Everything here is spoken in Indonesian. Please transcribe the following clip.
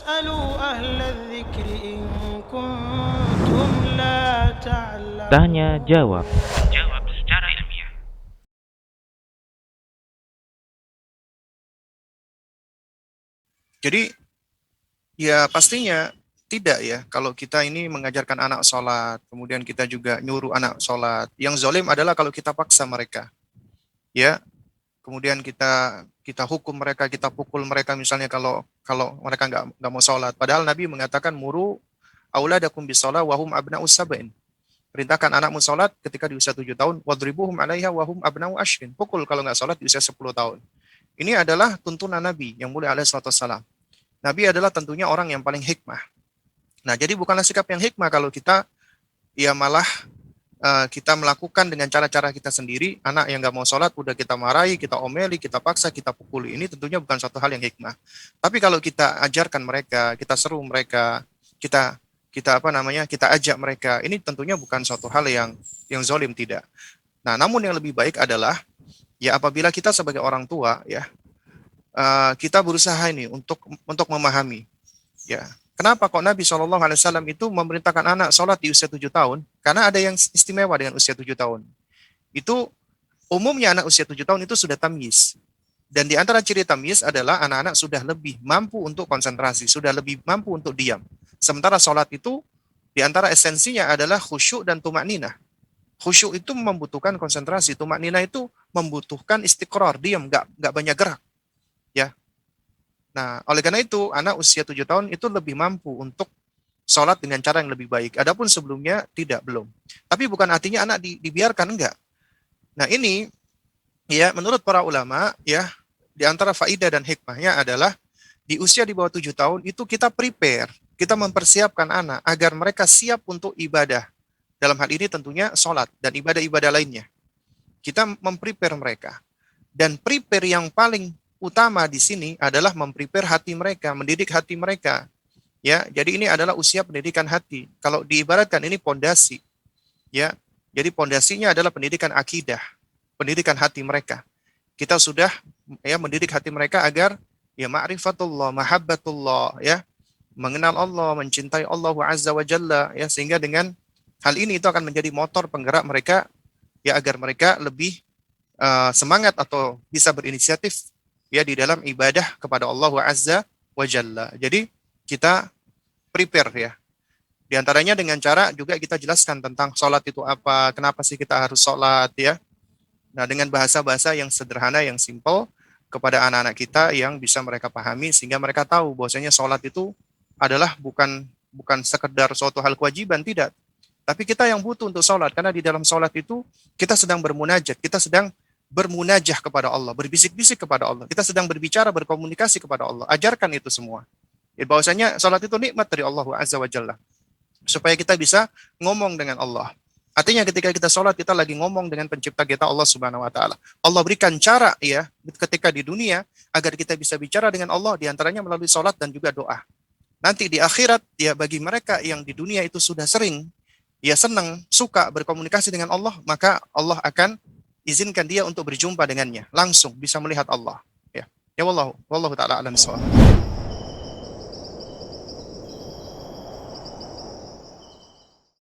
فاسألوا أهل الذكر إن كنتم لا Tanya تعلمون. jawab. Jawab secara ilmiah. Jadi ya pastinya tidak ya kalau kita ini mengajarkan anak sholat, kemudian kita juga nyuruh anak sholat. Yang zalim adalah kalau kita paksa mereka, ya. Kemudian kita hukum mereka, kita pukul mereka misalnya kalau kalau mereka nggak mau sholat. Padahal Nabi mengatakan muru auladakum bisolah wahum abna'us sab'in. Perintahkan anakmu sholat ketika di usia 7 tahun, wadribuhum alaiha wahum abna'u ashrin. Pukul kalau nggak sholat di usia 10 tahun. Ini adalah tuntunan Nabi yang mulia alaihi salatu wassalam. Nabi adalah tentunya orang yang paling hikmah. Nah, jadi bukanlah sikap yang hikmah kalau kita ya malah kita melakukan dengan cara-cara kita sendiri. Anak yang nggak mau sholat udah kita marahi, kita omeli, kita paksa, kita pukuli. Ini tentunya bukan suatu hal yang hikmah. Tapi kalau kita ajarkan mereka, kita seru mereka, kita kita apa namanya kita ajak mereka, ini tentunya bukan suatu hal yang zalim, tidak. Nah, namun yang lebih baik adalah ya apabila kita sebagai orang tua ya kita berusaha ini untuk memahami. Ya, kenapa kok Nabi SAW itu memerintahkan anak sholat di usia 7 tahun? Karena ada yang istimewa dengan usia 7 tahun. Itu umumnya anak usia 7 tahun itu sudah tamyiz. Dan di antara ciri tamyiz adalah anak-anak sudah lebih mampu untuk konsentrasi, sudah lebih mampu untuk diam. Sementara sholat itu di antara esensinya adalah khusyuk dan tumakninah. Khusyuk itu membutuhkan konsentrasi, tumakninah itu membutuhkan istiqrar, diam, nggak banyak gerak. Ya. Nah, oleh karena itu, anak usia 7 tahun itu lebih mampu untuk sholat dengan cara yang lebih baik. Adapun sebelumnya, tidak, belum. Tapi bukan artinya anak dibiarkan, enggak. Nah, ini, ya, menurut para ulama, ya, di antara faidah dan hikmahnya adalah, di usia di bawah 7 tahun, itu kita prepare, kita mempersiapkan anak, agar mereka siap untuk ibadah. Dalam hal ini tentunya sholat, dan ibadah-ibadah lainnya. Kita memprepare mereka. Dan prepare yang paling utama di sini adalah memprepare hati mereka, mendidik hati mereka. Ya, jadi ini adalah usia pendidikan hati. Kalau diibaratkan ini pondasi. Ya. Jadi pondasinya adalah pendidikan akidah, pendidikan hati mereka. Kita sudah ya mendidik hati mereka agar ya ma'rifatullah, mahabbatullah, ya, mengenal Allah, mencintai Allah Azza wa Jalla, ya, sehingga dengan hal ini itu akan menjadi motor penggerak mereka ya agar mereka lebih semangat atau bisa berinisiatif ya di dalam ibadah kepada Allah Azza wa Jalla. Jadi kita prepare ya. Di antaranya dengan cara juga kita jelaskan tentang sholat itu apa, kenapa sih kita harus sholat ya. Nah, dengan bahasa-bahasa yang sederhana, yang simple kepada anak-anak kita yang bisa mereka pahami sehingga mereka tahu bahwasanya sholat itu adalah bukan sekedar suatu hal kewajiban, tidak. Tapi kita yang butuh untuk sholat, karena di dalam sholat itu kita sedang bermunajat, kita sedang bermunajah kepada Allah, berbisik-bisik kepada Allah. Kita sedang berbicara, berkomunikasi kepada Allah. Ajarkan itu semua. Ya, bahwasanya salat itu nikmat dari Allah Azza wa Jalla. Supaya kita bisa ngomong dengan Allah. Artinya ketika kita salat, kita lagi ngomong dengan pencipta kita Allah Subhanahu wa taala. Allah berikan cara ya ketika di dunia agar kita bisa bicara dengan Allah, di antaranya melalui salat dan juga doa. Nanti di akhirat ya bagi mereka yang di dunia itu sudah sering ya senang, suka berkomunikasi dengan Allah, maka Allah akan izinkan dia untuk berjumpa dengannya, langsung bisa melihat Allah. Ya, ya wallahu taala alam bissawab.